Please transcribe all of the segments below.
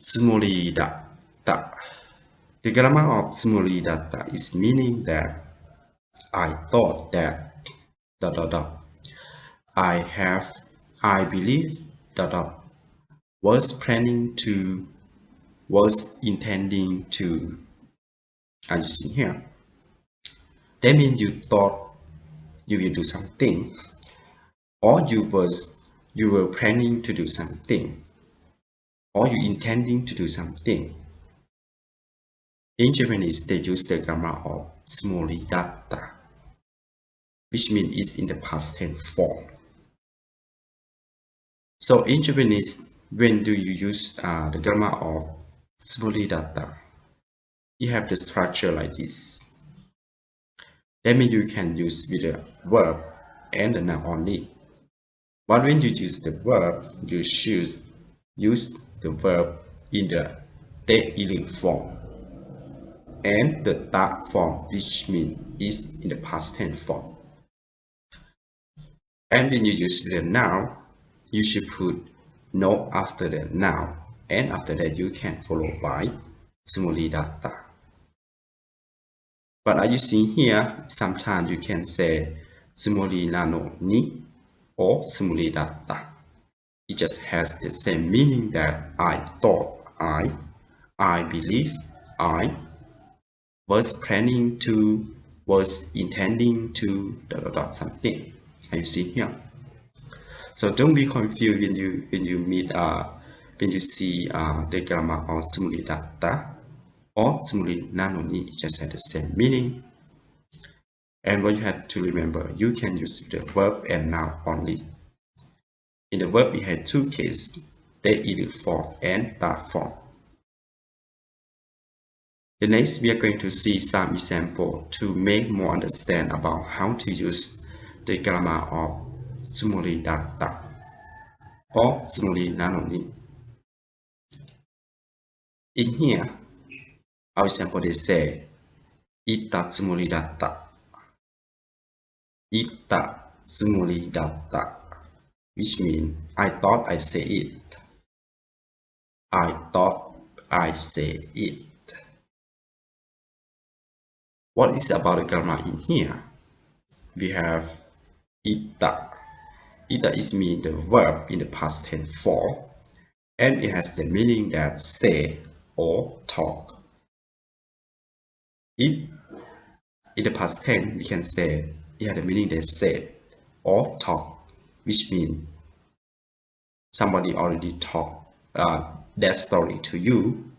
Tsumori datta. The grammar of Tsumori datta is meaning that I thought that I believe was planning to, was intending to. Are you seeing here? That means you thought you will do something, or you were planning to do something, or you intending to do something. In Japanese, they use the grammar of Tsumori datta, which means it's in the past tense form. So in Japanese, when do you use the grammar of Tsumori datta? You have the structure like this. That means you can use with the verb and the noun only. But when you use the verb, you should use the verb in the te form and the ta form, which means is in the past tense form. And when you use the noun, you should put no after the noun, and after that you can follow by Tsumori datta. But are you seeing here? Sometimes you can say Tsumori nano ni or Tsumori datta. It just has the same meaning that I thought, I believe, I was planning to, was intending to, something. Are you seeing here? So don't be confused when you see the grammar of Tsumori datta or Tsumori nano ni. It just has the same meaning. And what you have to remember, you can use the verb and noun only. In the verb, we have two cases, te form and ta form. The next, we are going to see some example to make more understand about how to use the grammar of Tsumori datta or Tsumori nano ni. In here, our example they say, itta tsumori datta. Itta tsumori datta, which means I thought I say it. I thought I say it. What is about the grammar in here? We have itta. Itta is mean the verb in the past tense form, and it has the meaning that say or talk. If in the past tense, we can say it has the meaning that say or talk, which means somebody already talked that story to you.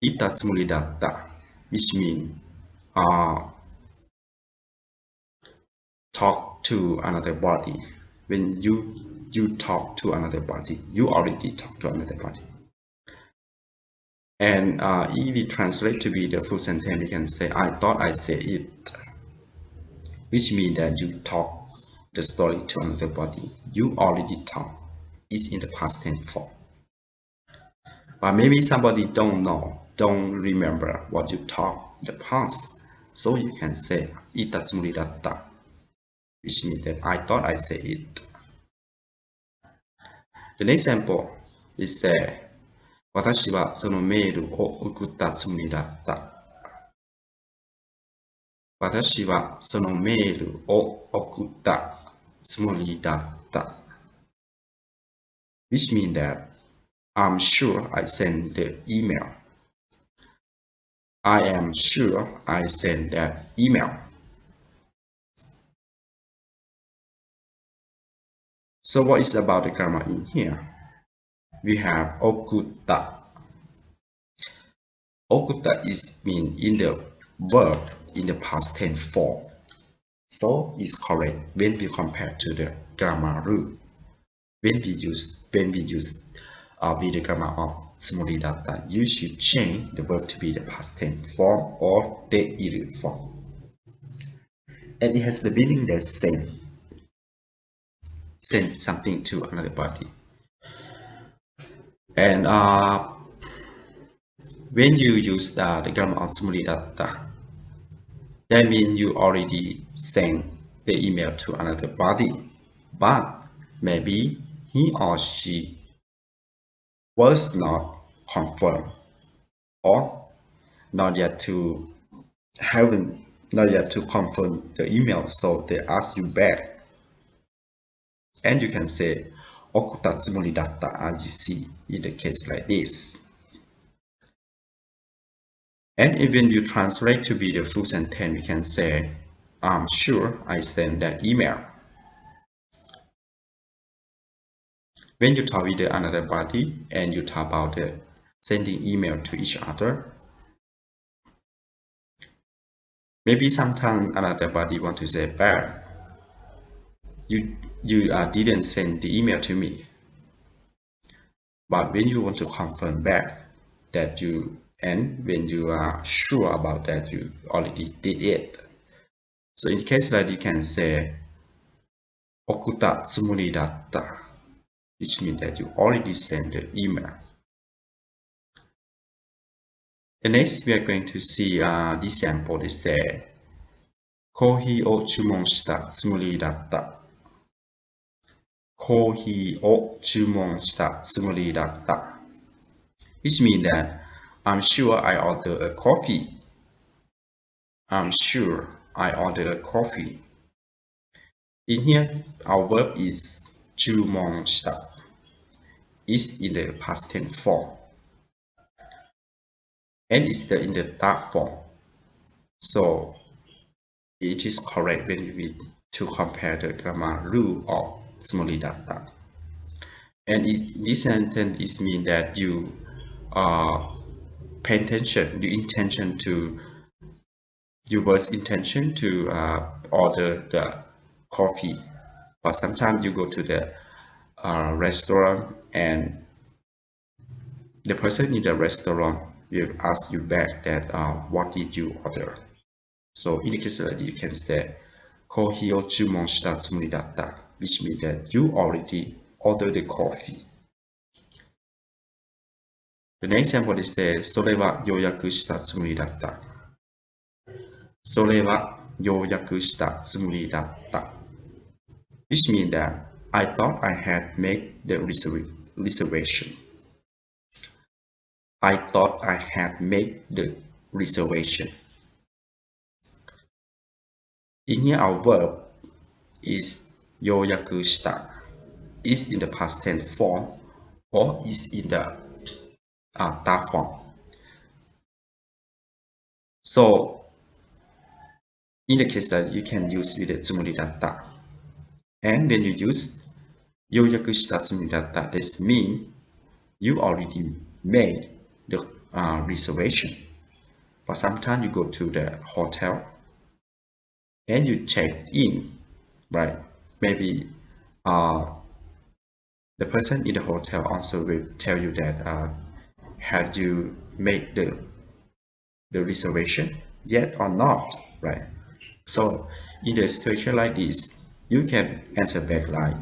Itta tsumori datta, which means talk to another body. When you talk to another body, you already talk to another body. And if we translate to be the full sentence, we can say, I thought I said it, which means that you talk the story to another body. You already talk. It's in the past tense form. But maybe somebody don't remember what you talked in the past. So you can say, itta tsumori datta, which means that I thought I said it. The next example is say, 私はそのメールを送ったつもりだった。私はそのメールを送ったつもりだった。Which means that I'm sure I sent the email. I am sure I sent that email. So what is about the grammar in here? We have okutta. Okutta is mean in the verb in the past tense form. So it's correct when we compare to the grammar rule. When we use with the grammar of Tsumori datta, you should change the verb to be the past tense form or te form. And it has the meaning that send something to another body. And when you use the grammar of Tsumori datta, that means you already sent the email to another body, but maybe he or she was not confirm, or not yet to confirm the email, so they ask you back. And you can say Okuta Tsumori Datta RGC in the case like this. And even you translate to be the full sentence, you can say, I'm sure I sent that email. When you talk with another party and you talk about sending email to each other, maybe sometimes another party want to say, "Bear, you didn't send the email to me." But when you want to confirm back that and when you are sure about that you already did it. So in case that you can say Okuta Tsumori Datta, which means that you already sent the email. The next we are going to see this sample. They say コーヒーを注文したつもりだった。コーヒーを注文したつもりだった。Which means that I'm sure I ordered a coffee. I'm sure I ordered a coffee. In here, our verb is 注文した. It's in the past tense form. And it's in the third form. So it is correct when we to compare the grammar rule of Tsumori Datta. And this sentence is mean that you pay attention, your words intention to order the coffee. But sometimes you go to the restaurant and the person in the restaurant will ask you back that what did you order. So in the case that you can say コーヒーを注文したつもりだった which means that you already ordered the coffee. The next example is それは予約したつもりだった。それは予約したつもりだった which means that I thought I had made the reservation. I thought I had made the reservation. In here, our verb is 予約した is in the past tense form or is in the third form. So, in the case that you can use with the つもりだった and when you use 予約したつもりだった this means you already made the reservation. But sometimes you go to the hotel and you check in, right? Maybe the person in the hotel also will tell you that have you made the reservation yet or not, right? So in a situation like this, you can answer back like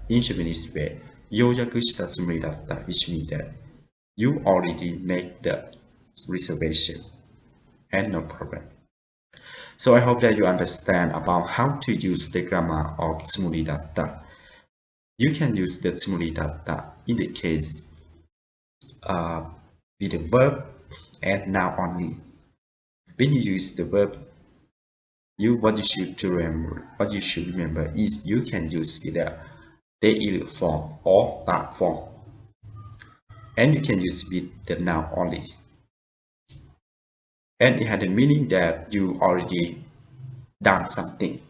in Japanese way, 予約したつもりだった which means that you already made the reservation and no problem. So I hope that you understand about how to use the grammar of つもりだった. You can use the つもりだった in the case with the verb and noun only. When you use the verb, what you should remember is you can use with the daily form or third form, and you can use with the noun only. And it had the meaning that you already done something.